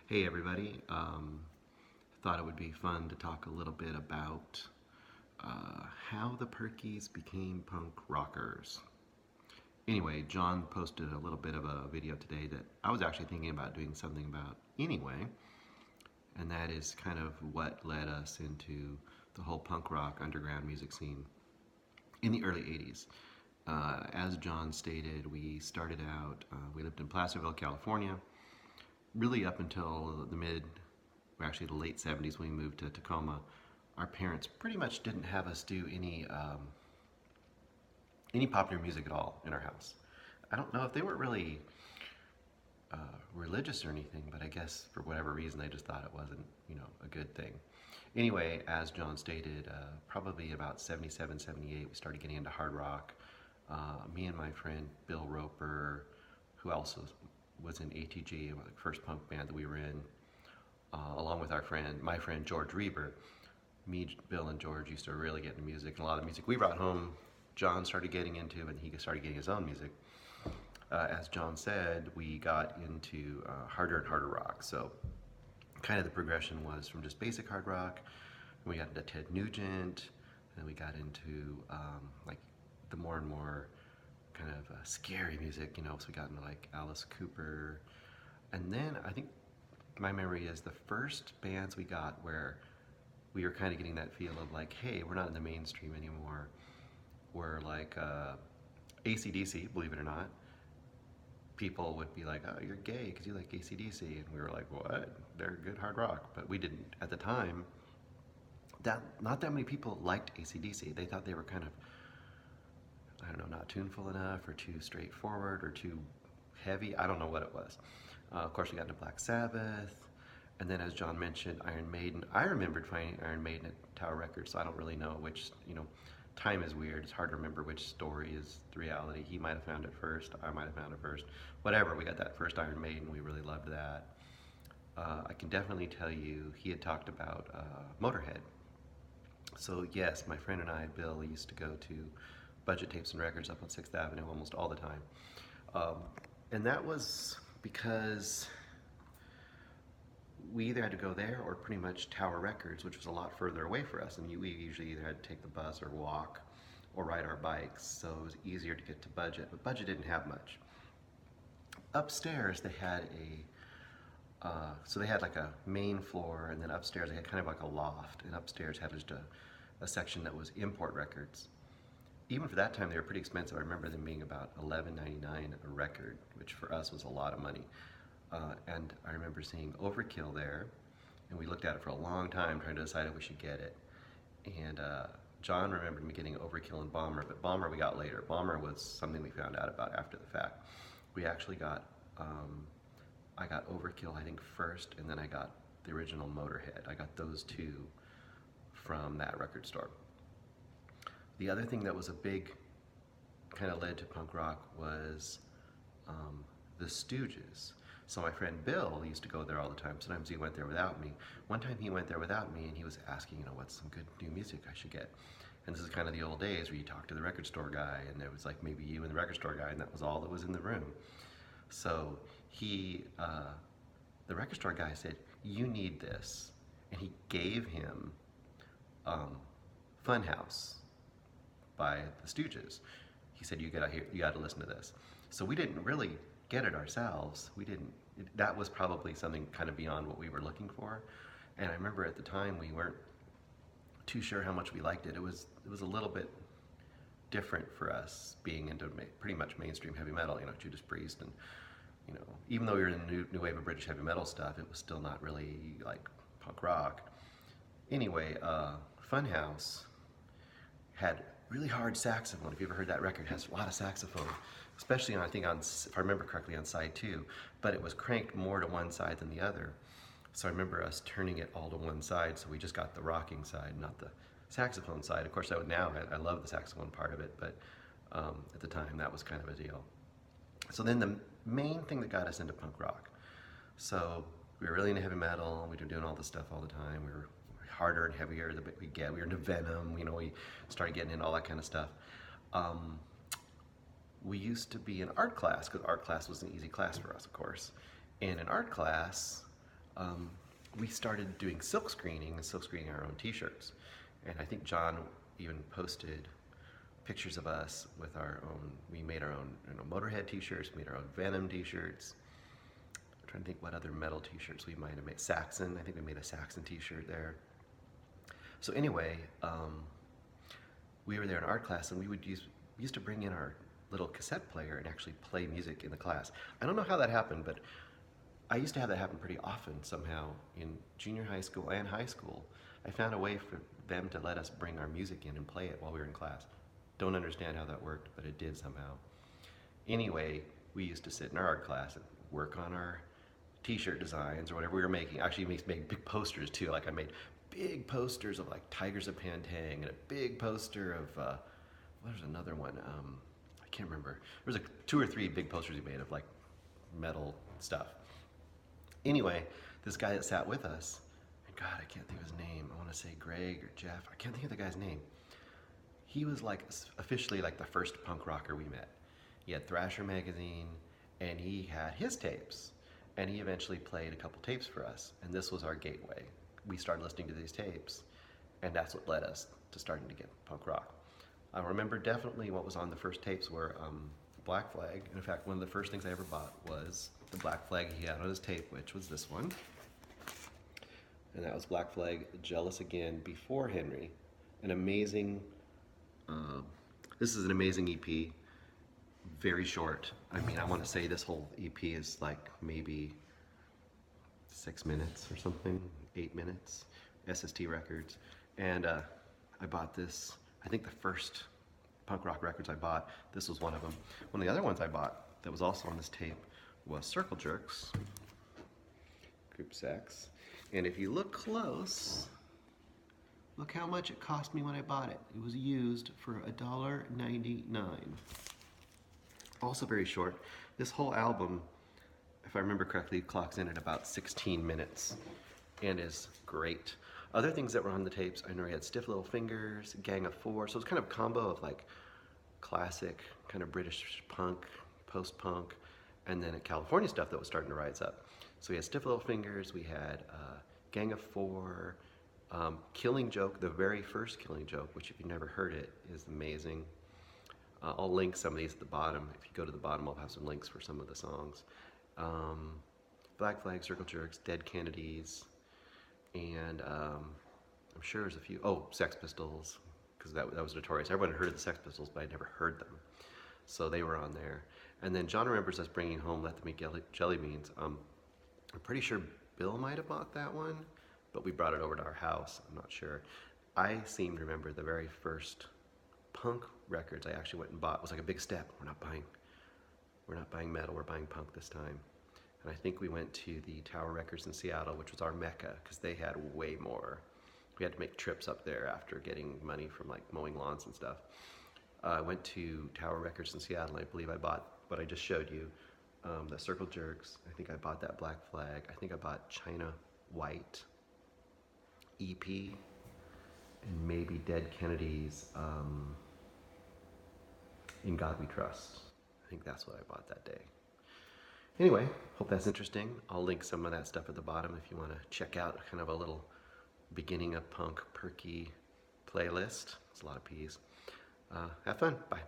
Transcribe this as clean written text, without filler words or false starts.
Hey everybody, thought it would be fun to talk a little bit about how the Purkeys became punk rockers. Anyway, John posted a little bit of a video today that I was actually thinking about doing something about anyway, and that is kind of what led us into the whole punk rock underground music scene in the early 80s. As John stated, we started out, we lived in Placerville, California, really up until actually the late 70s when we moved to Tacoma. Our parents pretty much didn't have us do any popular music at all in our house. I don't know if they were really uh, religious or anything, but I guess for whatever reason they just thought it wasn't, a good thing. Anyway, as John stated, probably about 77, 78, we started getting into hard rock. Me and my friend Bill Roper, who also was in ATG, the first punk band that we were in, along with my friend George Reber. Me, Bill, and George used to really get into music, and a lot of the music we brought home, John started getting into, and he started getting his own music. As John said, we got into harder and harder rock. So, kind of the progression was from just basic hard rock, and we got into Ted Nugent, and we got into like the more and more kind of scary music, so we got into like Alice Cooper. And then I think my memory is the first bands we got where we were kind of getting that feel of like, hey, we're not in the mainstream anymore. We're like AC/DC, believe it or not. People would be like, oh, you're gay because you like AC/DC. And we were like, what? They're good hard rock. But we didn't, at the time, not that many people liked AC/DC. They thought they were kind of, I don't know, not tuneful enough or too straightforward or too heavy. I don't know what it was. Of course, we got into Black Sabbath. And then, as John mentioned, Iron Maiden. I remembered finding Iron Maiden at Tower Records, so I don't really know which, time is weird. It's hard to remember which story is the reality. He might have found it first. I might have found it first. Whatever, we got that first Iron Maiden. We really loved that. I can definitely tell you he had talked about Motorhead. So, yes, my friend and I, Bill, used to go to Budget Tapes and Records up on 6th Avenue almost all the time. Um, and that was because we either had to go there or pretty much Tower Records, which was a lot further away for us. And we usually either had to take the bus or walk or ride our bikes, so it was easier to get to Budget. But Budget didn't have much. Upstairs, they had so they had like a main floor, and then upstairs they had kind of like a loft, and upstairs had just a section that was import records. Even for that time, they were pretty expensive. I remember them being about $11.99 a record, which for us was a lot of money. And I remember seeing Overkill there, and we looked at it for a long time trying to decide if we should get it. And John remembered me getting Overkill and Bomber, but Bomber we got later. Bomber was something we found out about after the fact. We actually got, I got Overkill I think first, and then I got the original Motorhead. I got those two from that record store. The other thing that was a big kind of led to punk rock was the Stooges. So my friend Bill used to go there all the time. Sometimes he went there without me. One time he went there without me, and he was asking, what's some good new music I should get? And this is kind of the old days where you talk to the record store guy, and there was like maybe you and the record store guy, and that was all that was in the room. So the record store guy said, you need this. And he gave him Funhouse by the Stooges. He said, you got to listen to this. So we didn't really get it ourselves. That was probably something kind of beyond what we were looking for. And I remember at the time we weren't too sure how much we liked it. It was a little bit different for us being into pretty much mainstream heavy metal, Judas Priest, and even though we were in the new wave of British heavy metal stuff, it was still not really like punk rock. Anyway, Funhouse had really hard saxophone. If you ever heard that record, it has a lot of saxophone, especially I think if I remember correctly, on side 2, but it was cranked more to one side than the other. So I remember us turning it all to one side, so we just got the rocking side, not the saxophone side. Of course, I love the saxophone part of it, but at the time, that was kind of a deal. So then the main thing that got us into punk rock. So we were really into heavy metal. We were doing all this stuff all the time. We were harder and heavier the bit we get. We were into Venom. We started getting into all that kind of stuff. We used to be in art class, because art class was an easy class for us, of course. And in art class, um, we started doing silk screening and silk screening our own t-shirts. And I think John even posted pictures of us with our own, we made our own Motorhead t-shirts, made our own Venom t-shirts. I'm trying to think what other metal t-shirts we might have made. Saxon, I think we made a Saxon t-shirt there. So anyway, we were there in art class, and we used to bring in our little cassette player and actually play music in the class. I don't know how that happened, but I used to have that happen pretty often somehow in junior high school and high school. I found a way for them to let us bring our music in and play it while we were in class. Don't understand how that worked, but it did somehow. Anyway, we used to sit in our art class and work on our t-shirt designs or whatever we were making. Actually, we made big posters too. Like I made big posters of like Tigers of Pantang and a big poster of, what was another one? I can't remember. There was like 2 or 3 big posters we made of like metal stuff. Anyway, this guy that sat with us, and God, I can't think of his name. I want to say Greg or Jeff. I can't think of the guy's name. He was like officially like the first punk rocker we met. He had Thrasher magazine, and he had his tapes, and he eventually played a couple tapes for us, and this was our gateway. We started listening to these tapes, and that's what led us to starting to get punk rock. I remember definitely what was on the first tapes were Black Flag. In fact, one of the first things I ever bought was the Black Flag he had on his tape, which was this one. And that was Black Flag, Jealous Again, Before Henry. An amazing, this is an amazing EP, very short. I mean, I want to say this whole EP is like maybe 6 minutes or something, 8 minutes, SST Records. And I bought this, I think the first punk rock records I bought, this was one of them. One of the other ones I bought that was also on this tape was Circle Jerks, Group Sex. And if you look close, look how much it cost me when I bought it. It was used for $1.99. Also very short. This whole album, if I remember correctly, clocks in at about 16 minutes and is great. Other things that were on the tapes, I know we had Stiff Little Fingers, Gang of Four, so it's kind of a combo of like classic kind of British punk, post-punk, and then California stuff that was starting to rise up. So we had Stiff Little Fingers, we had Gang of Four, Killing Joke, the very first Killing Joke, which if you've never heard it, is amazing. I'll link some of these at the bottom. If you go to the bottom, I'll have some links for some of the songs. Black Flag, Circle Jerks, Dead Kennedys, and I'm sure there's a few, Sex Pistols, because that was notorious. Everyone had heard of the Sex Pistols, but I'd never heard them. So they were on there. And then John remembers us bringing home Let Them Eat Jelly Beans. I'm pretty sure Bill might have bought that one, but we brought it over to our house. I'm not sure. I seem to remember the very first punk records I actually went and bought was like a big step. We're not buying metal, we're buying punk this time. And I think we went to the Tower Records in Seattle, which was our mecca, because they had way more. We had to make trips up there after getting money from like mowing lawns and stuff. I went to Tower Records in Seattle, and I believe I bought what I just showed you, the Circle Jerks. I think I bought that Black Flag. I think I bought China White EP, and maybe Dead Kennedys, In God We Trust. I think that's what I bought that day. Anyway, hope that's interesting. I'll link some of that stuff at the bottom if you want to check out kind of a little beginning of punk Purkey playlist. It's a lot of P's. Have fun. Bye.